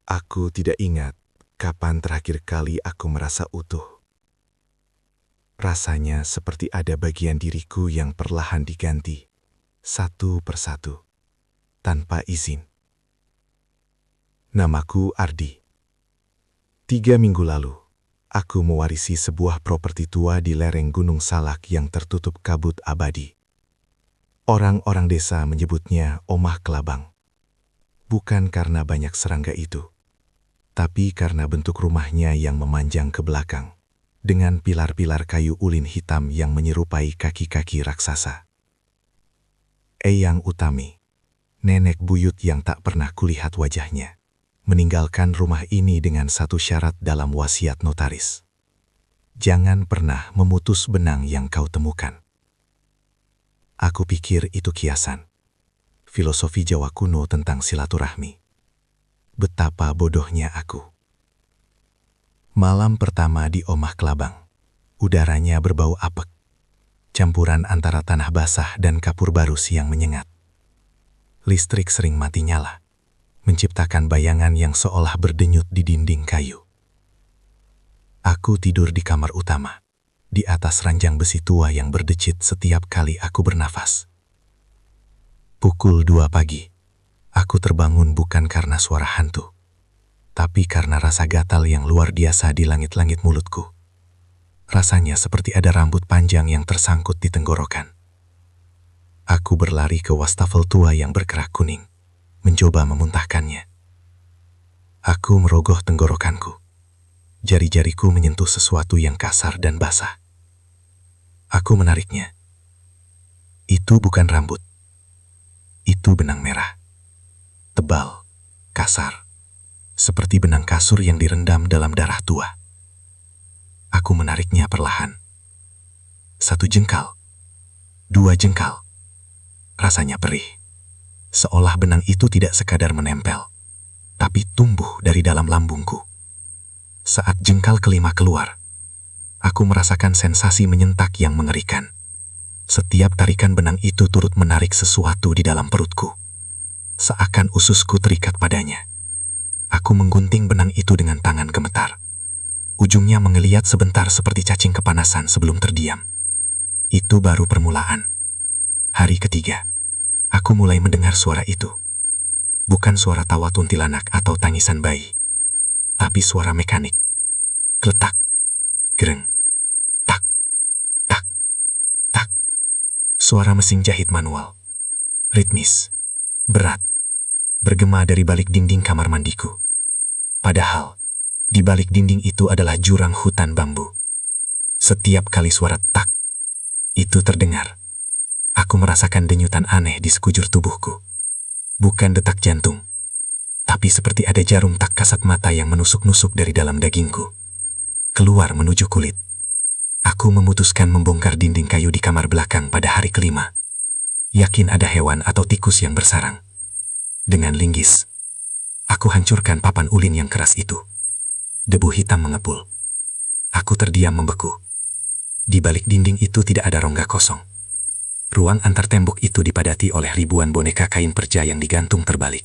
Aku tidak ingat kapan terakhir kali aku merasa utuh. Rasanya seperti ada bagian diriku yang perlahan diganti, satu persatu, tanpa izin. Namaku Ardi. 3 minggu lalu, aku mewarisi sebuah properti tua di lereng Gunung Salak yang tertutup kabut abadi. Orang-orang desa menyebutnya Omah Kelabang. Bukan karena banyak serangga itu, tapi karena bentuk rumahnya yang memanjang ke belakang, dengan pilar-pilar kayu ulin hitam yang menyerupai kaki-kaki raksasa. Eyang Utami, nenek buyut yang tak pernah kulihat wajahnya, meninggalkan rumah ini dengan satu syarat dalam wasiat notaris. Jangan pernah memutus benang yang kau temukan. Aku pikir itu kiasan. Filosofi Jawa kuno tentang silaturahmi. Betapa bodohnya aku. Malam pertama di Omah Kelabang. Udaranya berbau apek. Campuran antara tanah basah dan kapur barus yang menyengat. Listrik sering mati nyala, menciptakan bayangan yang seolah berdenyut di dinding kayu. Aku tidur di kamar utama, di atas ranjang besi tua yang berdecit setiap kali aku bernafas. Pukul 2 pagi, aku terbangun bukan karena suara hantu, tapi karena rasa gatal yang luar biasa di langit-langit mulutku. Rasanya seperti ada rambut panjang yang tersangkut di tenggorokan. Aku berlari ke wastafel tua yang berkerak kuning, mencoba memuntahkannya. Aku merogoh tenggorokanku. Jari-jariku menyentuh sesuatu yang kasar dan basah. Aku menariknya. Itu bukan rambut. Itu benang merah. Tebal, kasar, seperti benang kasur yang direndam dalam darah tua. Aku menariknya perlahan. 1 jengkal, 2 jengkal. Rasanya perih. Seolah benang itu tidak sekadar menempel, tapi tumbuh dari dalam lambungku. Saat jengkal kelima keluar, aku merasakan sensasi menyentak yang mengerikan. Setiap tarikan benang itu turut menarik sesuatu di dalam perutku. Seakan ususku terikat padanya. Aku menggunting benang itu dengan tangan gemetar. Ujungnya mengeliat sebentar seperti cacing kepanasan sebelum terdiam. Itu baru permulaan. Hari ketiga, aku mulai mendengar suara itu. Bukan suara tawa kuntilanak atau tangisan bayi, tapi suara mekanik. Kletak, gereng, tak, tak, tak. Suara mesin jahit manual. Ritmis, berat, bergema dari balik dinding kamar mandiku. Padahal, di balik dinding itu adalah jurang hutan bambu. Setiap kali suara tak itu terdengar, aku merasakan denyutan aneh di sekujur tubuhku. Bukan detak jantung, tapi seperti ada jarum tak kasat mata yang menusuk-nusuk dari dalam dagingku, keluar menuju kulit. Aku memutuskan membongkar dinding kayu di kamar belakang pada hari kelima. Yakin ada hewan atau tikus yang bersarang. Dengan linggis, aku hancurkan papan ulin yang keras itu. Debu hitam mengepul. Aku terdiam membeku. Di balik dinding itu tidak ada rongga kosong. Ruang antar tembok itu dipadati oleh ribuan boneka kain perca yang digantung terbalik.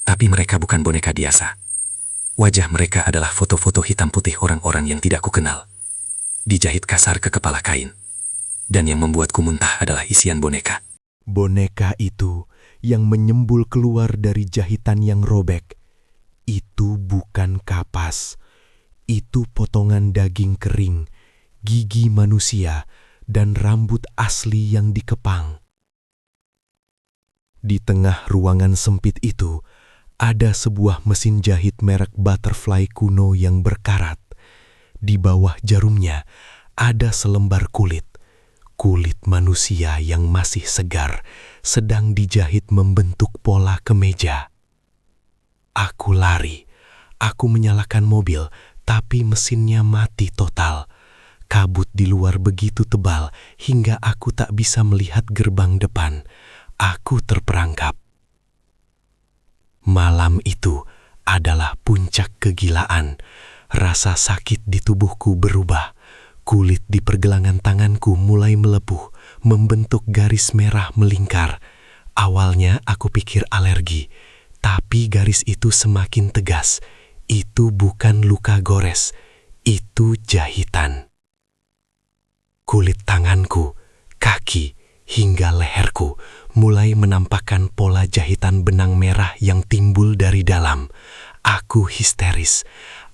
Tapi mereka bukan boneka biasa. Wajah mereka adalah foto-foto hitam putih orang-orang yang tidak kukenal. Dijahit kasar ke kepala kain. Dan yang membuatku muntah adalah isian boneka. Boneka itu yang menyembul keluar dari jahitan yang robek. Itu bukan kapas. Itu potongan daging kering, gigi manusia, dan rambut asli yang dikepang. Di tengah ruangan sempit itu, ada sebuah mesin jahit merek Butterfly kuno yang berkarat. Di bawah jarumnya ada selembar kulit manusia yang masih segar, sedang dijahit membentuk pola kemeja. Aku lari, aku menyalakan mobil, tapi mesinnya mati total. Kabut di luar begitu tebal hingga aku tak bisa melihat gerbang depan. Aku terperangkap. Malam itu adalah puncak kegilaan. Rasa sakit di tubuhku berubah. Kulit di pergelangan tanganku mulai melepuh, membentuk garis merah melingkar. Awalnya aku pikir alergi, Tapi garis itu semakin tegas. Itu bukan luka gores, itu jahitan. Kulit tanganku, kaki, hingga leherku mulai menampakkan pola jahitan benang merah yang timbul dari dalam. Aku histeris.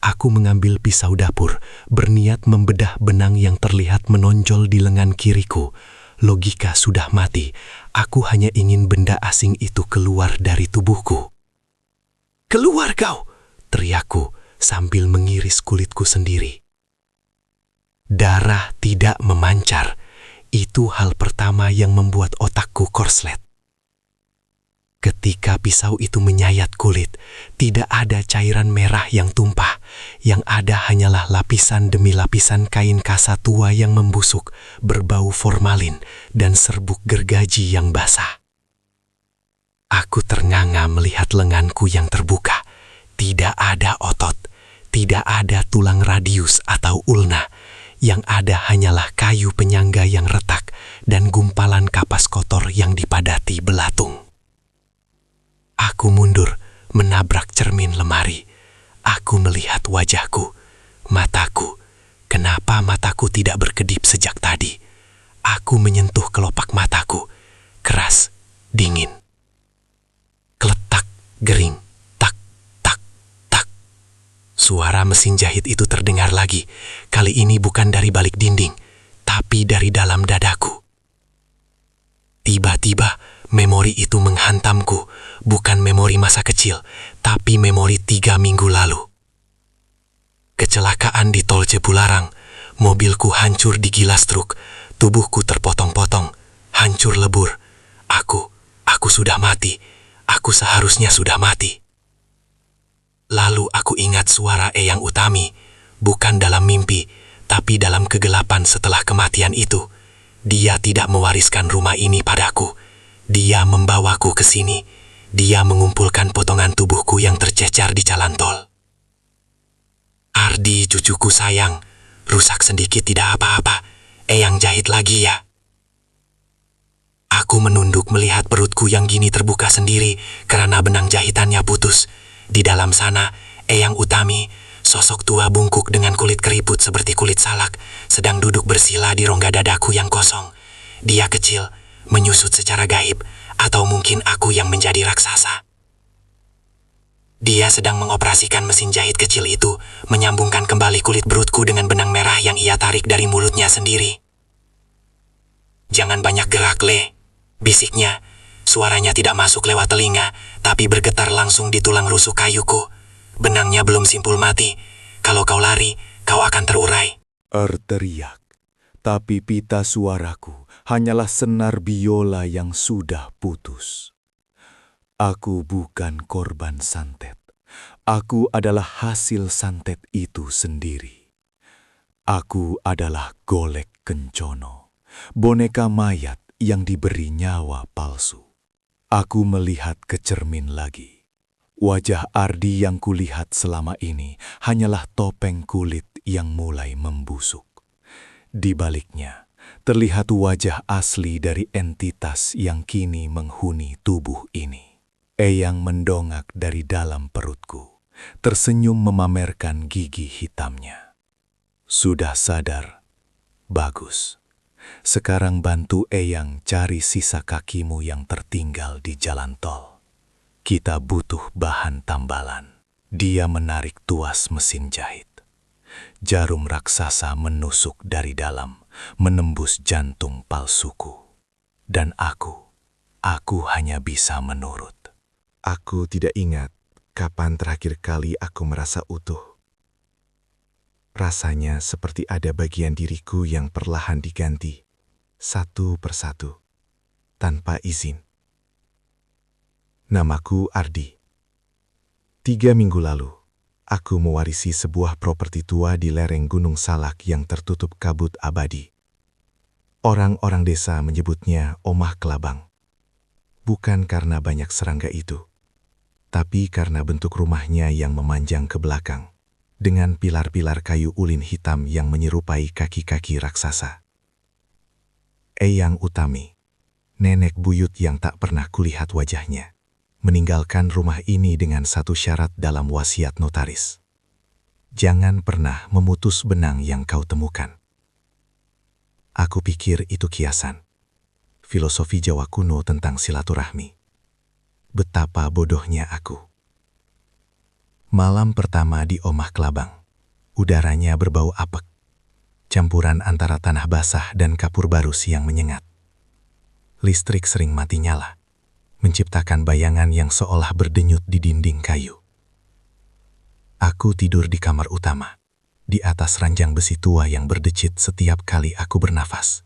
Aku mengambil pisau dapur, berniat membedah benang yang terlihat menonjol di lengan kiriku. Logika sudah mati. Aku hanya ingin benda asing itu keluar dari tubuhku. "Keluar kau!" teriakku sambil mengiris kulitku sendiri. Darah tidak memancar. Itu hal pertama yang membuat otakku korslet. Ketika pisau itu menyayat kulit, tidak ada cairan merah yang tumpah. Yang ada hanyalah lapisan demi lapisan kain kasa tua yang membusuk, berbau formalin, dan serbuk gergaji yang basah. Aku ternganga melihat lenganku yang terbuka. Tidak ada otot, tidak ada tulang radius atau ulna. Yang ada hanyalah kayu penyangga yang retak dan gumpalan kapas kotor yang dipadati belatung. Aku mundur, menabrak cermin lemari. Aku melihat wajahku, mataku. Kenapa mataku tidak berkedip sejak tadi? Aku menyentuh kelopak mataku, keras, dingin. Kletak, gering, tak, tak, tak. Suara mesin jahit itu terdengar lagi. Kali ini bukan dari balik dinding, tapi dari dalam dadaku. Tiba-tiba, memori itu menghantamku. Bukan memori masa kecil, tapi memori 3 minggu lalu. Kecelakaan di tol Cipularang. Mobilku hancur digilas truk. Tubuhku terpotong-potong, hancur lebur. Aku sudah mati. Aku seharusnya sudah mati. Lalu aku ingat suara Eyang Utami, bukan dalam mimpi, tapi dalam kegelapan setelah kematian itu. Dia tidak mewariskan rumah ini padaku. Dia membawaku ke sini. Dia mengumpulkan potongan tubuhku yang tercecar di jalan tol. "Ardi, cucuku sayang, rusak sedikit tidak apa-apa. Eyang jahit lagi ya." Aku menunduk melihat perutku yang gini terbuka sendiri karena benang jahitannya putus. Di dalam sana, Eyang Utami, sosok tua bungkuk dengan kulit keriput seperti kulit salak, sedang duduk bersila di rongga dadaku yang kosong. Dia kecil, menyusut secara gaib, atau mungkin aku yang menjadi raksasa. Dia sedang mengoperasikan mesin jahit kecil itu, menyambungkan kembali kulit perutku dengan benang merah yang ia tarik dari mulutnya sendiri. "Jangan banyak gerak, Le," bisiknya. Suaranya tidak masuk lewat telinga, tapi bergetar langsung di tulang rusuk kayuku. Benangnya belum simpul mati. Kalau kau lari, kau akan terurai. Teriak, tapi pita suaraku hanyalah senar biola yang sudah putus. Aku bukan korban santet. Aku adalah hasil santet itu sendiri. Aku adalah Golek Kencono, boneka mayat yang diberi nyawa palsu. Aku melihat ke cermin lagi. Wajah Ardi yang kulihat selama ini hanyalah topeng kulit yang mulai membusuk. Di baliknya, terlihat wajah asli dari entitas yang kini menghuni tubuh ini. Eyang mendongak dari dalam perutku, tersenyum memamerkan gigi hitamnya. "Sudah sadar? Bagus. Sekarang bantu Eyang cari sisa kakimu yang tertinggal di jalan tol. Kita butuh bahan tambalan." Dia menarik tuas mesin jahit. Jarum raksasa menusuk dari dalam, menembus jantung palsuku. Dan aku hanya bisa menurut. Aku tidak ingat kapan terakhir kali aku merasa utuh. Rasanya seperti ada bagian diriku yang perlahan diganti, satu persatu, tanpa izin. Namaku Ardi. 3 minggu lalu, aku mewarisi sebuah properti tua di lereng Gunung Salak yang tertutup kabut abadi. Orang-orang desa menyebutnya Omah Kelabang. Bukan karena banyak serangga itu, tapi karena bentuk rumahnya yang memanjang ke belakang, dengan pilar-pilar kayu ulin hitam yang menyerupai kaki-kaki raksasa. Eyang Utami, nenek buyut yang tak pernah kulihat wajahnya, meninggalkan rumah ini dengan satu syarat dalam wasiat notaris. Jangan pernah memutus benang yang kau temukan. Aku pikir itu kiasan. Filosofi Jawa kuno tentang silaturahmi. Betapa bodohnya aku. Malam pertama di Omah Klabang. Udaranya berbau apek. Campuran antara tanah basah dan kapur barus yang menyengat. Listrik sering mati nyala, menciptakan bayangan yang seolah berdenyut di dinding kayu. Aku tidur di kamar utama, di atas ranjang besi tua yang berdecit setiap kali aku bernafas.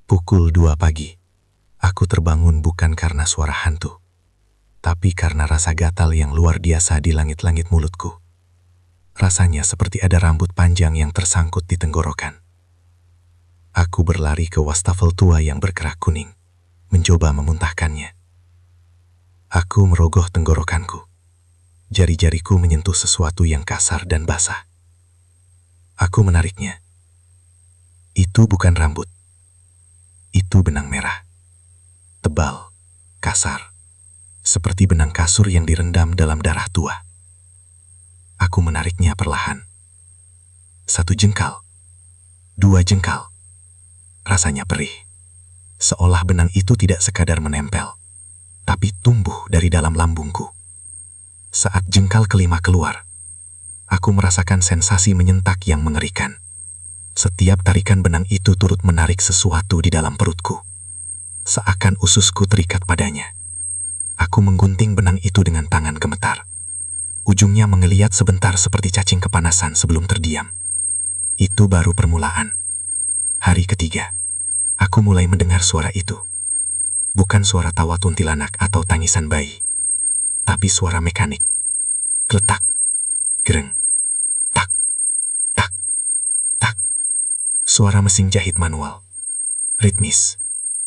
Pukul 2 pagi, aku terbangun bukan karena suara hantu, tapi karena rasa gatal yang luar biasa di langit-langit mulutku. Rasanya seperti ada rambut panjang yang tersangkut di tenggorokan. Aku berlari ke wastafel tua yang berkerak kuning, mencoba memuntahkannya. Aku merogoh tenggorokanku. Jari-jariku menyentuh sesuatu yang kasar dan basah. Aku menariknya. Itu bukan rambut. Itu benang merah. Tebal, kasar, seperti benang kasur yang direndam dalam darah tua. Aku menariknya perlahan. 1 jengkal, 2 jengkal. Rasanya perih. Seolah benang itu tidak sekadar menempel, tapi tumbuh dari dalam lambungku. Saat jengkal kelima keluar, aku merasakan sensasi menyentak yang mengerikan. Setiap tarikan benang itu turut menarik sesuatu di dalam perutku. Seakan ususku terikat padanya. Aku menggunting benang itu dengan tangan gemetar. Ujungnya mengeliat sebentar seperti cacing kepanasan sebelum terdiam. Itu baru permulaan. Hari ketiga, aku mulai mendengar suara itu. Bukan suara tawa kuntilanak atau tangisan bayi, tapi suara mekanik. Kletak, gereng, tak, tak, tak. Suara mesin jahit manual. Ritmis,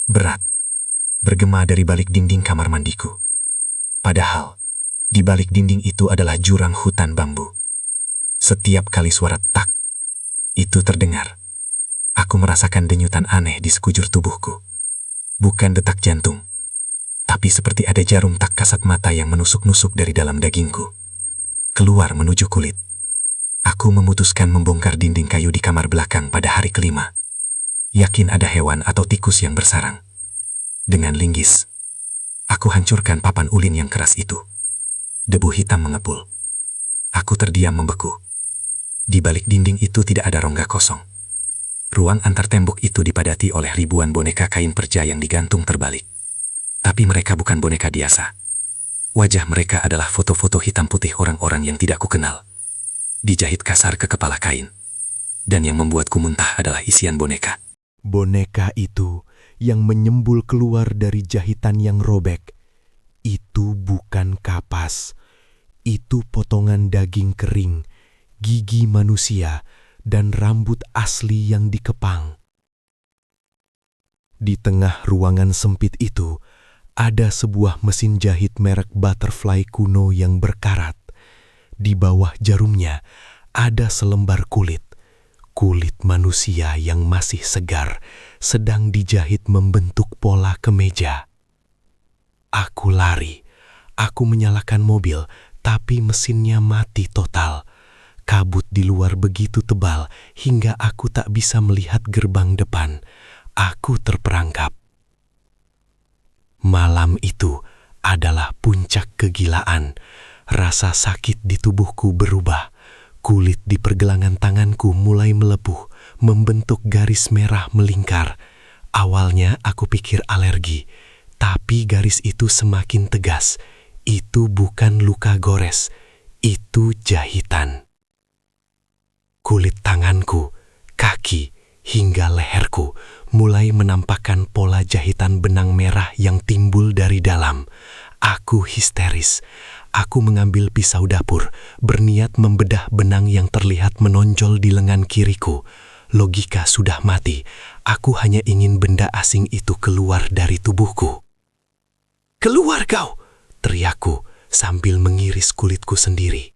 berat, bergema dari balik dinding kamar mandiku. Padahal, di balik dinding itu adalah jurang hutan bambu. Setiap kali suara tak itu terdengar, aku merasakan denyutan aneh di sekujur tubuhku. Bukan detak jantung, tapi seperti ada jarum tak kasat mata yang menusuk-nusuk dari dalam dagingku. Keluar menuju kulit. Aku memutuskan membongkar dinding kayu di kamar belakang pada hari kelima. Yakin ada hewan atau tikus yang bersarang. Dengan linggis, aku hancurkan papan ulin yang keras itu. Debu hitam mengepul. Aku terdiam membeku. Di balik dinding itu tidak ada rongga kosong. Ruang antar tembok itu dipadati oleh ribuan boneka kain perca yang digantung terbalik. Tapi mereka bukan boneka biasa. Wajah mereka adalah foto-foto hitam putih orang-orang yang tidak kukenal. Dijahit kasar ke kepala kain. Dan yang membuatku muntah adalah isian boneka. Boneka itu yang menyembul keluar dari jahitan yang robek. Itu bukan kapas. Itu potongan daging kering, gigi manusia, dan rambut asli yang dikepang. Di tengah ruangan sempit itu, ada sebuah mesin jahit merek Butterfly kuno yang berkarat. Di bawah jarumnya ada selembar kulit. Kulit manusia yang masih segar sedang dijahit membentuk pola kemeja. Aku lari. Aku menyalakan mobil, tapi mesinnya mati total. Kabut di luar begitu tebal hingga aku tak bisa melihat gerbang depan. Aku terperangkap. Malam itu adalah puncak kegilaan. Rasa sakit di tubuhku berubah. Kulit di pergelangan tanganku mulai melepuh, membentuk garis merah melingkar. Awalnya aku pikir alergi, tapi garis itu semakin tegas. Itu bukan luka gores, itu jahitan. Kulit tanganku, kaki, hingga leherku mulai menampakkan pola jahitan benang merah yang timbul dari dalam. Aku histeris. Aku mengambil pisau dapur, berniat membedah benang yang terlihat menonjol di lengan kiriku. Logika sudah mati. Aku hanya ingin benda asing itu keluar dari tubuhku. "Keluar kau!" teriakku sambil mengiris kulitku sendiri.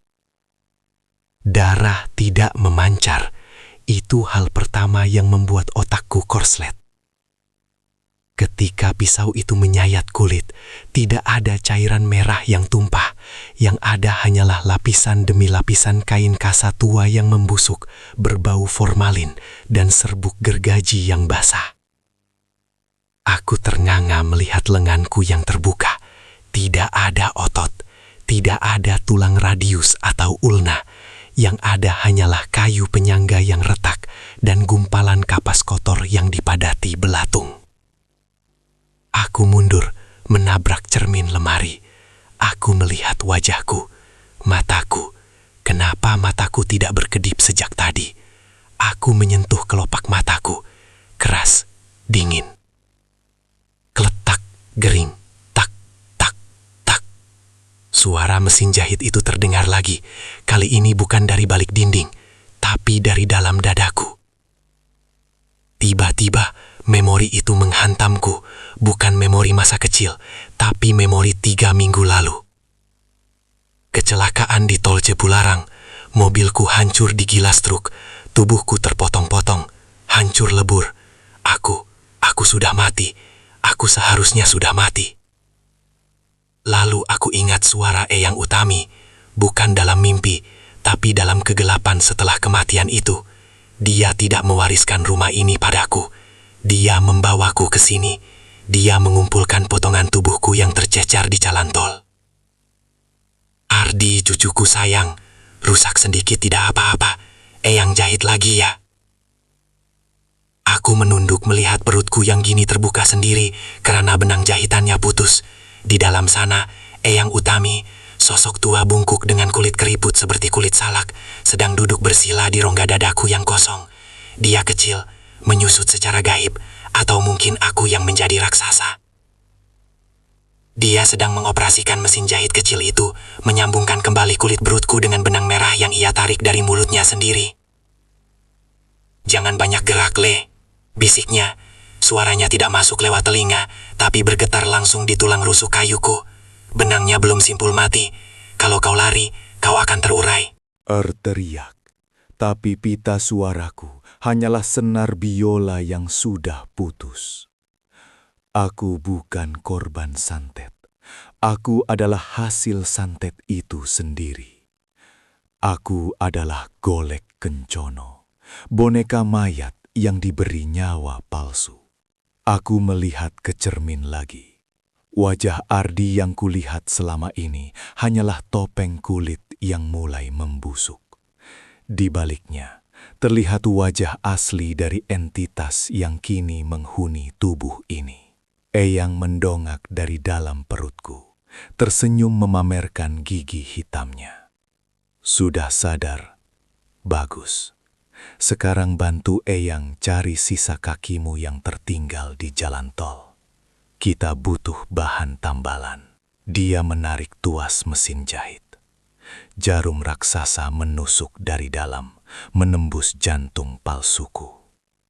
Darah tidak memancar. Itu hal pertama yang membuat otakku korslet. Ketika pisau itu menyayat kulit, tidak ada cairan merah yang tumpah. Yang ada hanyalah lapisan demi lapisan kain kasa tua yang membusuk, berbau formalin dan serbuk gergaji yang basah. Aku ternganga melihat lenganku yang terbuka. Tidak ada otot, tidak ada tulang radius atau ulna. Yang ada hanyalah kayu penyangga yang retak dan gumpalan kapas kotor yang dipadati belatung. Aku mundur, menabrak cermin lemari. Aku melihat wajahku, mataku. Kenapa mataku tidak berkedip sejak tadi? Aku menyentuh kelopak mataku. Keras, dingin. Kletak, gering, tak, tak, tak. Suara mesin jahit itu terdengar lagi. Kali ini bukan dari balik dinding, tapi dari dalam dadaku. Tiba-tiba, memori itu menghantamku, bukan memori masa kecil, tapi memori 3 minggu lalu. Kecelakaan di tol Cipularang, mobilku hancur digilas truk, tubuhku terpotong-potong, hancur lebur. Aku sudah mati, aku seharusnya sudah mati. Lalu aku ingat suara Eyang Utami, bukan dalam mimpi, tapi dalam kegelapan setelah kematian itu. Dia tidak mewariskan rumah ini padaku. Dia membawaku ke sini. Dia mengumpulkan potongan tubuhku yang tercecar di jalan tol. Ardi, cucuku sayang, rusak sedikit tidak apa-apa. Eyang jahit lagi ya. Aku menunduk melihat perutku yang gini terbuka sendiri karena benang jahitannya putus. Di dalam sana, Eyang Utami, sosok tua bungkuk dengan kulit keriput seperti kulit salak, sedang duduk bersila di rongga dadaku yang kosong. Dia kecil, menyusut secara gaib, atau mungkin aku yang menjadi raksasa. Dia sedang mengoperasikan mesin jahit kecil itu, menyambungkan kembali kulit perutku dengan benang merah yang ia tarik dari mulutnya sendiri. "Jangan banyak gerak, Le," bisiknya. Suaranya tidak masuk lewat telinga, tapi bergetar langsung di tulang rusuk kayuku. Benangnya belum simpul mati. Kalau kau lari, kau akan terurai. Teriak, tapi pita suaraku hanyalah senar biola yang sudah putus. Aku bukan korban santet. Aku adalah hasil santet itu sendiri. Aku adalah Golek Kencono, boneka mayat yang diberi nyawa palsu. Aku melihat ke cermin lagi. Wajah Ardi yang kulihat selama ini hanyalah topeng kulit yang mulai membusuk. Di baliknya, terlihat wajah asli dari entitas yang kini menghuni tubuh ini. Eyang mendongak dari dalam perutku, tersenyum memamerkan gigi hitamnya. "Sudah sadar? Bagus. Sekarang bantu Eyang cari sisa kakimu yang tertinggal di jalan tol. Kita butuh bahan tambalan." Dia menarik tuas mesin jahit. Jarum raksasa menusuk dari dalam, menembus jantung palsuku.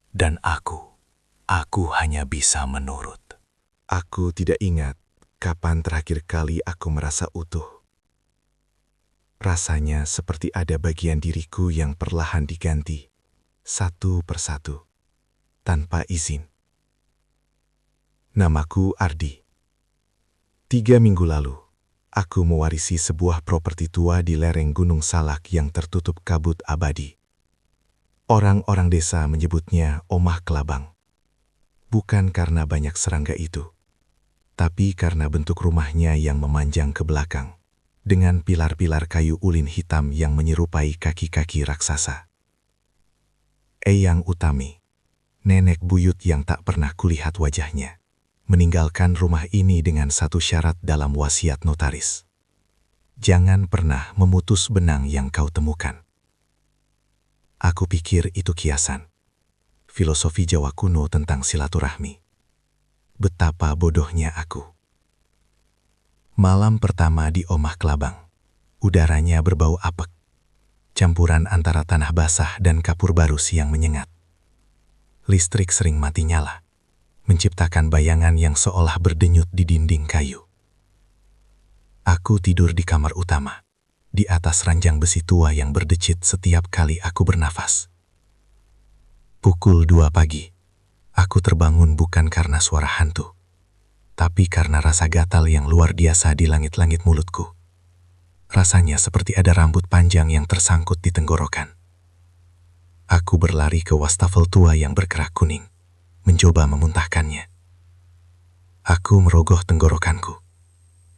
Dan aku hanya bisa menurut. Aku tidak ingat kapan terakhir kali aku merasa utuh. Rasanya seperti ada bagian diriku yang perlahan diganti, satu persatu, tanpa izin. Namaku Ardi. 3 minggu lalu, aku mewarisi sebuah properti tua di lereng Gunung Salak yang tertutup kabut abadi. Orang-orang desa menyebutnya Omah Kelabang. Bukan karena banyak serangga itu, tapi karena bentuk rumahnya yang memanjang ke belakang, dengan pilar-pilar kayu ulin hitam yang menyerupai kaki-kaki raksasa. Eyang Utami, nenek buyut yang tak pernah kulihat wajahnya, meninggalkan rumah ini dengan satu syarat dalam wasiat notaris. Jangan pernah memutus benang yang kau temukan. Aku pikir itu kiasan. Filosofi Jawa kuno tentang silaturahmi. Betapa bodohnya aku. Malam pertama di Omah Kelabang. Udaranya berbau apek. Campuran antara tanah basah dan kapur barus yang menyengat. Listrik sering mati nyala, menciptakan bayangan yang seolah berdenyut di dinding kayu. Aku tidur di kamar utama, di atas ranjang besi tua yang berdecit setiap kali aku bernafas. Pukul 2 pagi, Aku terbangun bukan karena suara hantu, tapi karena rasa gatal yang luar biasa di langit-langit mulutku. Rasanya seperti ada rambut panjang yang tersangkut di tenggorokan. Aku berlari ke wastafel tua yang berkerak kuning, mencoba memuntahkannya. Aku merogoh tenggorokanku.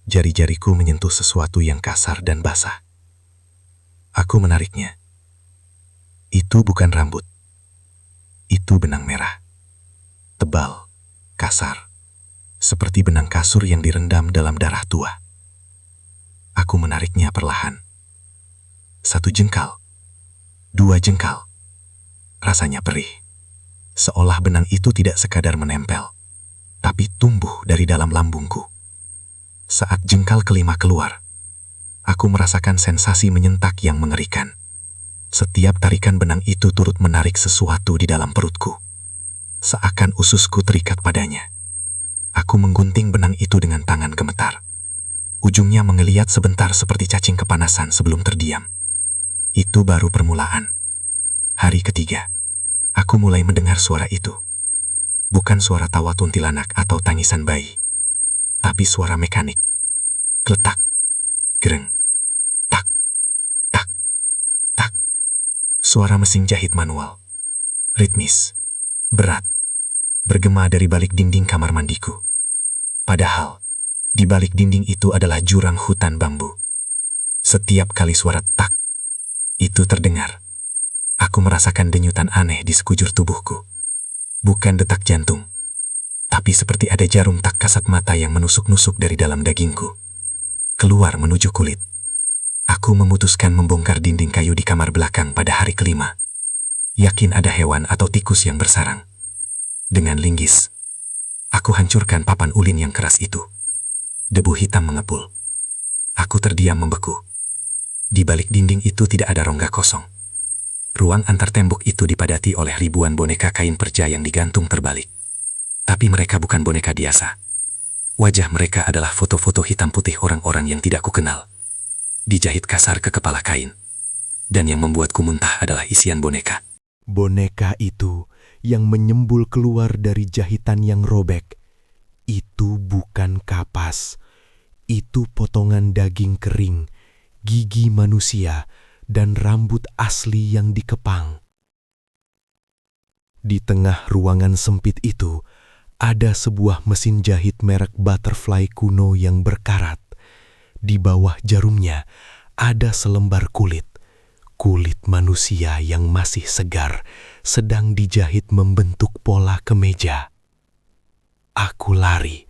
Jari-jariku menyentuh sesuatu yang kasar dan basah. Aku menariknya. Itu bukan rambut. Itu benang merah. Tebal, kasar, seperti benang kasur yang direndam dalam darah tua. Aku menariknya perlahan. 1 jengkal, 2 jengkal. Rasanya perih. Seolah benang itu tidak sekadar menempel, tapi tumbuh dari dalam lambungku. Saat jengkal kelima keluar, aku merasakan sensasi menyentak yang mengerikan. Setiap tarikan benang itu turut menarik sesuatu di dalam perutku. Seakan ususku terikat padanya. Aku menggunting benang itu dengan tangan gemetar. Ujungnya mengeliat sebentar seperti cacing kepanasan sebelum terdiam. Itu baru permulaan. Hari ketiga, aku mulai mendengar suara itu. Bukan suara tawa kuntilanak atau tangisan bayi, tapi suara mekanik. Kletak, gereng, tak, tak, tak. Suara mesin jahit manual. Ritmis, berat, bergema dari balik dinding kamar mandiku. Padahal, di balik dinding itu adalah jurang hutan bambu. Setiap kali suara tak itu terdengar, aku merasakan denyutan aneh di sekujur tubuhku. Bukan detak jantung, tapi seperti ada jarum tak kasat mata yang menusuk-nusuk dari dalam dagingku. Keluar menuju kulit. Aku memutuskan membongkar dinding kayu di kamar belakang pada hari kelima. Yakin ada hewan atau tikus yang bersarang. Dengan linggis, aku hancurkan papan ulin yang keras itu. Debu hitam mengepul. Aku terdiam membeku. Di balik dinding itu tidak ada rongga kosong. Ruang antar tembok itu dipadati oleh ribuan boneka kain perca yang digantung terbalik. Tapi mereka bukan boneka biasa. Wajah mereka adalah foto-foto hitam putih orang-orang yang tidak kukenal. Dijahit kasar ke kepala kain. Dan yang membuatku muntah adalah isian boneka. Boneka itu yang menyembul keluar dari jahitan yang robek. Itu bukan kapas. Itu potongan daging kering, gigi manusia, dan rambut asli yang dikepang. Di tengah ruangan sempit itu, ada sebuah mesin jahit merek Butterfly kuno yang berkarat. Di bawah jarumnya ada selembar kulit. Kulit manusia yang masih segar sedang dijahit membentuk pola kemeja. Aku lari.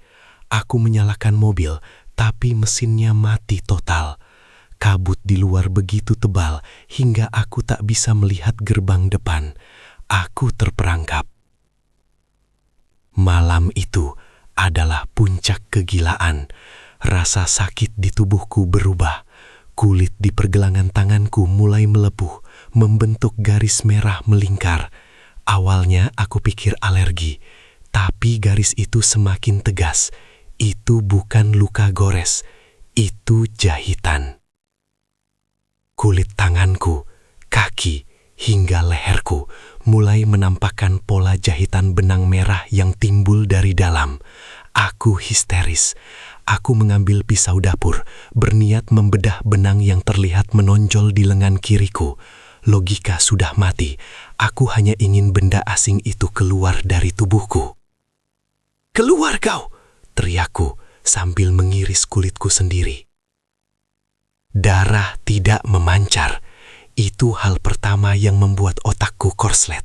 Aku menyalakan mobil, tapi mesinnya mati total. Kabut di luar begitu tebal hingga aku tak bisa melihat gerbang depan. Aku terperangkap. Malam itu adalah puncak kegilaan. Rasa sakit di tubuhku berubah. Kulit di pergelangan tanganku mulai melepuh, membentuk garis merah melingkar. Awalnya aku pikir alergi, tapi garis itu semakin tegas. Itu bukan luka gores, itu jahitan. Kulit tanganku, kaki, hingga leherku mulai menampakkan pola jahitan benang merah yang timbul dari dalam. Aku histeris. Aku mengambil pisau dapur, berniat membedah benang yang terlihat menonjol di lengan kiriku. Logika sudah mati. Aku hanya ingin benda asing itu keluar dari tubuhku. "Keluar kau!" teriakku sambil mengiris kulitku sendiri. Darah tidak memancar. Itu hal pertama yang membuat otakku korslet.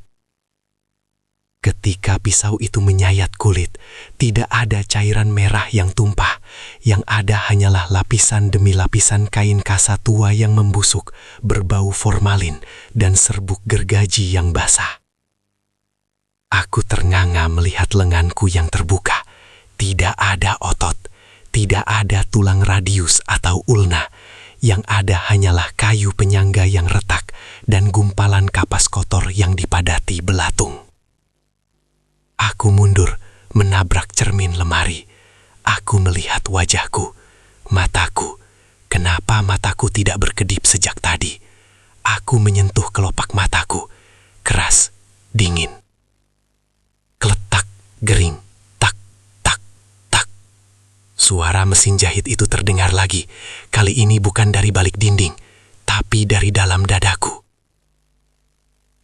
Ketika pisau itu menyayat kulit, tidak ada cairan merah yang tumpah. Yang ada hanyalah lapisan demi lapisan kain kasa tua yang membusuk, berbau formalin, dan serbuk gergaji yang basah. Aku ternganga melihat lenganku yang terbuka. Tidak ada otot, tidak ada tulang radius atau ulna. Yang ada hanyalah kayu penyangga yang retak dan gumpalan kapas kotor yang dipadati belatung. Aku mundur, menabrak cermin lemari. Aku melihat wajahku, mataku. Kenapa mataku tidak berkedip sejak tadi? Aku menyentuh kelopak mataku. Keras, dingin. Kletak. Gering, tak, tak, tak. Suara mesin jahit itu terdengar lagi. Kali ini bukan dari balik dinding, tapi dari dalam dadaku.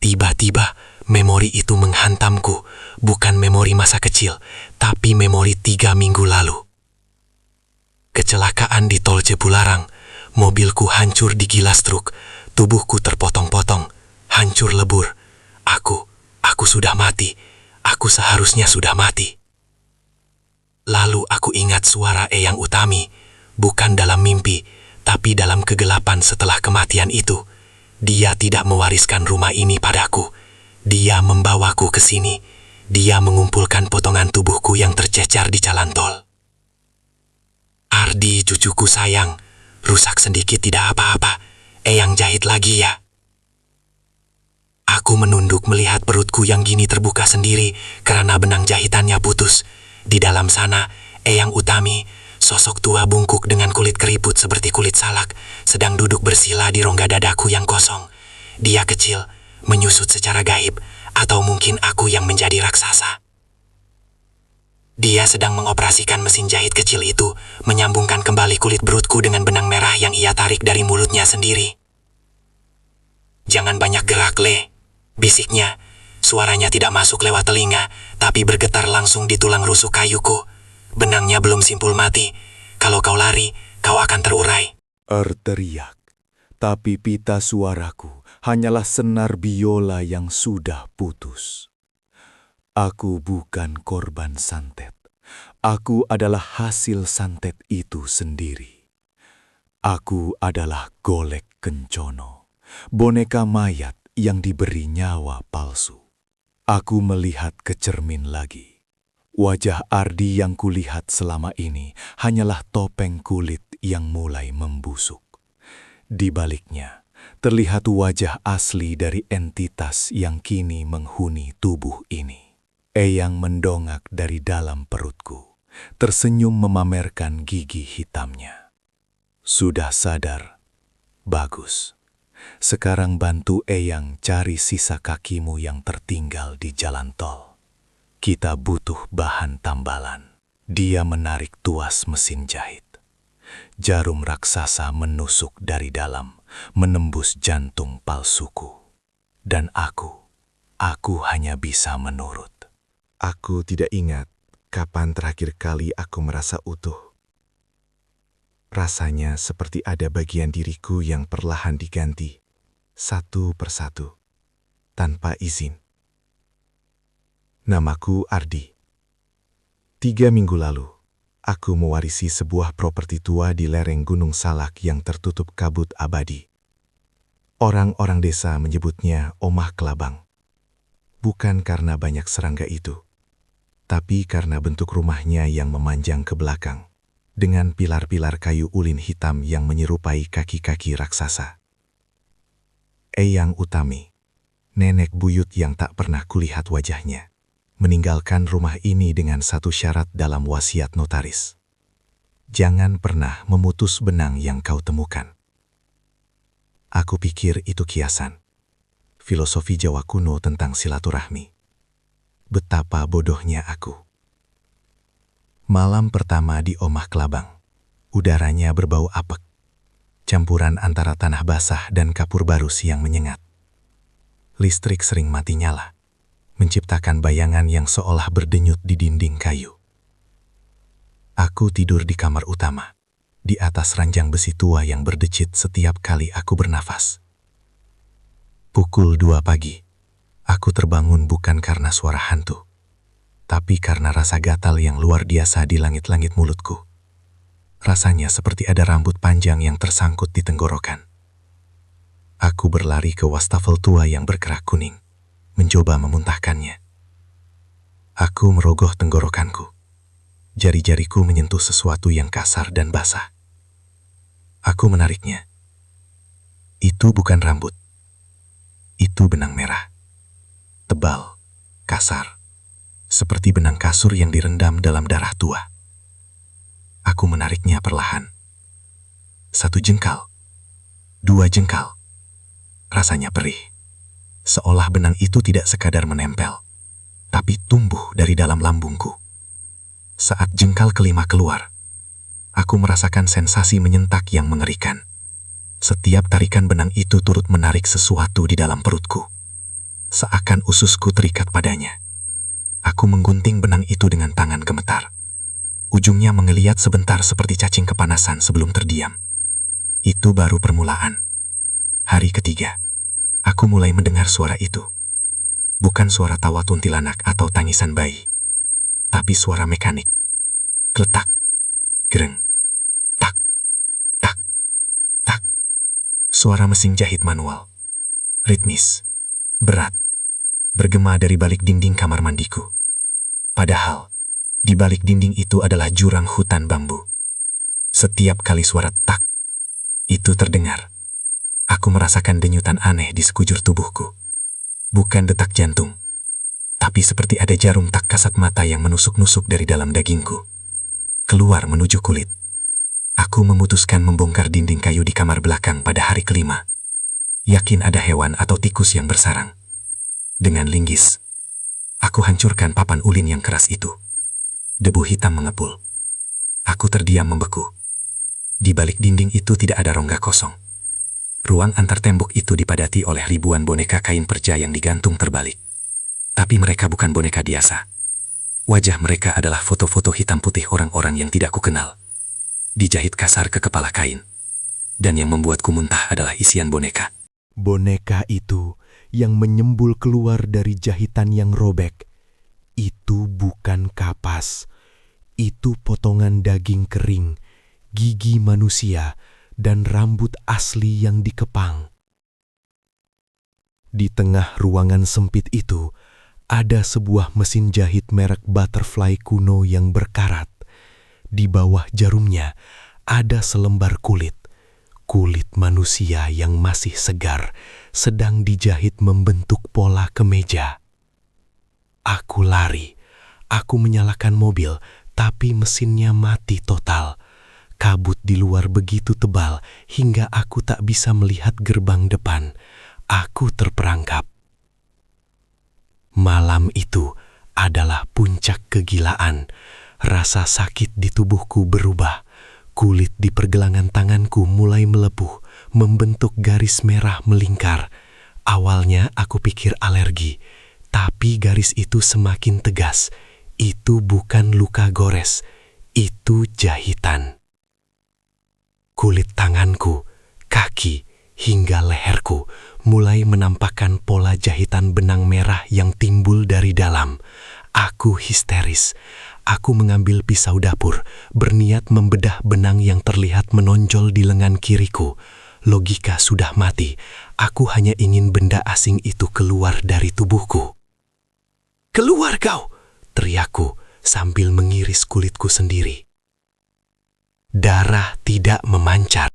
Tiba-tiba, memori itu menghantamku. Bukan memori masa kecil, tapi memori 3 minggu lalu. Kecelakaan di tol Cipularang. Mobilku hancur digilas truk. Tubuhku terpotong-potong, hancur lebur. Aku sudah mati. Aku seharusnya sudah mati. Lalu aku ingat suara Eyang Utami, bukan dalam mimpi, tapi dalam kegelapan setelah kematian itu. Dia tidak mewariskan rumah ini padaku. Dia membawaku ke sini. Dia mengumpulkan potongan tubuhku yang tercecar di jalan tol. Ardi, cucuku sayang, rusak sedikit tidak apa-apa. Eyang jahit lagi ya. Aku menunduk melihat perutku yang gini terbuka sendiri karena benang jahitannya putus. Di dalam sana, Eyang Utami, sosok tua bungkuk dengan kulit keriput seperti kulit salak, sedang duduk bersila di rongga dadaku yang kosong. Dia kecil, menyusut secara gaib, atau mungkin aku yang menjadi raksasa. Dia sedang mengoperasikan mesin jahit kecil itu, menyambungkan kembali kulit perutku dengan benang merah yang ia tarik dari mulutnya sendiri. "Jangan banyak gerak, Le," bisiknya. Suaranya tidak masuk lewat telinga, tapi bergetar langsung di tulang rusuk kayuku. Benangnya belum simpul mati. Kalau kau lari, kau akan terurai. Teriak, tapi pita suaraku hanyalah senar biola yang sudah putus. Aku bukan korban santet. Aku adalah hasil santet itu sendiri. Aku adalah Golek Kencono, boneka mayat yang diberi nyawa palsu. Aku melihat ke cermin lagi. Wajah Ardi yang kulihat selama ini hanyalah topeng kulit yang mulai membusuk. Di baliknya, terlihat wajah asli dari entitas yang kini menghuni tubuh ini. Eyang mendongak dari dalam perutku, tersenyum memamerkan gigi hitamnya. "Sudah sadar? Bagus. Sekarang bantu Eyang cari sisa kakimu yang tertinggal di jalan tol. Kita butuh bahan tambalan." Dia menarik tuas mesin jahit. Jarum raksasa menusuk dari dalam, menembus jantung palsuku. Dan aku hanya bisa menurut. Aku tidak ingat kapan terakhir kali aku merasa utuh. Rasanya seperti ada bagian diriku yang perlahan diganti, satu persatu, tanpa izin. Namaku Ardi. 3 minggu lalu, aku mewarisi sebuah properti tua di lereng Gunung Salak yang tertutup kabut abadi. Orang-orang desa menyebutnya Omah Kelabang. Bukan karena banyak serangga itu, tapi karena bentuk rumahnya yang memanjang ke belakang, dengan pilar-pilar kayu ulin hitam yang menyerupai kaki-kaki raksasa. Eyang Utami, nenek buyut yang tak pernah kulihat wajahnya, meninggalkan rumah ini dengan satu syarat dalam wasiat notaris. Jangan pernah memutus benang yang kau temukan. Aku pikir itu kiasan. Filosofi Jawa kuno tentang silaturahmi. Betapa bodohnya aku. Malam pertama di Omah Kelabang. Udaranya berbau apek. Campuran antara tanah basah dan kapur barus yang menyengat. Listrik sering mati nyala, menciptakan bayangan yang seolah berdenyut di dinding kayu. Aku tidur di kamar utama, di atas ranjang besi tua yang berdecit setiap kali aku bernafas. Pukul 2 pagi, aku terbangun bukan karena suara hantu, tapi karena rasa gatal yang luar biasa di langit-langit mulutku. Rasanya seperti ada rambut panjang yang tersangkut di tenggorokan. Aku berlari ke wastafel tua yang berkerak kuning, mencoba memuntahkannya. Aku merogoh tenggorokanku. Jari-jariku menyentuh sesuatu yang kasar dan basah. Aku menariknya. Itu bukan rambut. Itu benang merah. Tebal, kasar, seperti benang kasur yang direndam dalam darah tua. Aku menariknya perlahan. 1 jengkal, 2 jengkal. Rasanya perih. Seolah benang itu tidak sekadar menempel, tapi tumbuh dari dalam lambungku. Saat jengkal kelima keluar, aku merasakan sensasi menyentak yang mengerikan. Setiap tarikan benang itu turut menarik sesuatu di dalam perutku. Seakan ususku terikat padanya. Aku menggunting benang itu dengan tangan gemetar. Ujungnya mengeliat sebentar seperti cacing kepanasan sebelum terdiam. Itu baru permulaan. Hari ketiga, aku mulai mendengar suara itu. Bukan suara tawa kuntilanak atau tangisan bayi, tapi suara mekanik. Kletak, gereng, tak, tak, tak. Suara mesin jahit manual. Ritmis, berat, bergema dari balik dinding kamar mandiku. Padahal, di balik dinding itu adalah jurang hutan bambu. Setiap kali suara tak itu terdengar, aku merasakan denyutan aneh di sekujur tubuhku. Bukan detak jantung, tapi seperti ada jarum tak kasat mata yang menusuk-nusuk dari dalam dagingku. Keluar menuju kulit. Aku memutuskan membongkar dinding kayu di kamar belakang pada hari kelima. Yakin ada hewan atau tikus yang bersarang. Dengan linggis, aku hancurkan papan ulin yang keras itu. Debu hitam mengepul. Aku terdiam membeku. Di balik dinding itu tidak ada rongga kosong. Ruang antar tembok itu dipadati oleh ribuan boneka kain perca yang digantung terbalik. Tapi mereka bukan boneka biasa. Wajah mereka adalah foto-foto hitam putih orang-orang yang tidak kukenal. Dijahit kasar ke kepala kain. Dan yang membuatku muntah adalah isian boneka. Boneka itu yang menyembul keluar dari jahitan yang robek. Itu bukan kapas. Itu potongan daging kering, gigi manusia, dan rambut asli yang dikepang. Di tengah ruangan sempit itu, ada sebuah mesin jahit merek Butterfly kuno yang berkarat. Di bawah jarumnya ada selembar kulit. Kulit manusia yang masih segar, sedang dijahit membentuk pola kemeja. Aku lari. Aku menyalakan mobil, tapi mesinnya mati total. Kabut di luar begitu tebal hingga aku tak bisa melihat gerbang depan. Aku terperangkap. Malam itu adalah puncak kegilaan. Rasa sakit di tubuhku berubah. Kulit di pergelangan tanganku mulai melepuh, membentuk garis merah melingkar. Awalnya aku pikir alergi, tapi garis itu semakin tegas. Itu bukan luka gores, itu jahitan. Kulit tanganku, kaki, hingga leherku mulai menampakkan pola jahitan benang merah yang timbul dari dalam. Aku histeris. Aku mengambil pisau dapur, berniat membedah benang yang terlihat menonjol di lengan kiriku. Logika sudah mati. Aku hanya ingin benda asing itu keluar dari tubuhku. "Keluar kau!" teriakku sambil mengiris kulitku sendiri. Darah tidak memancar.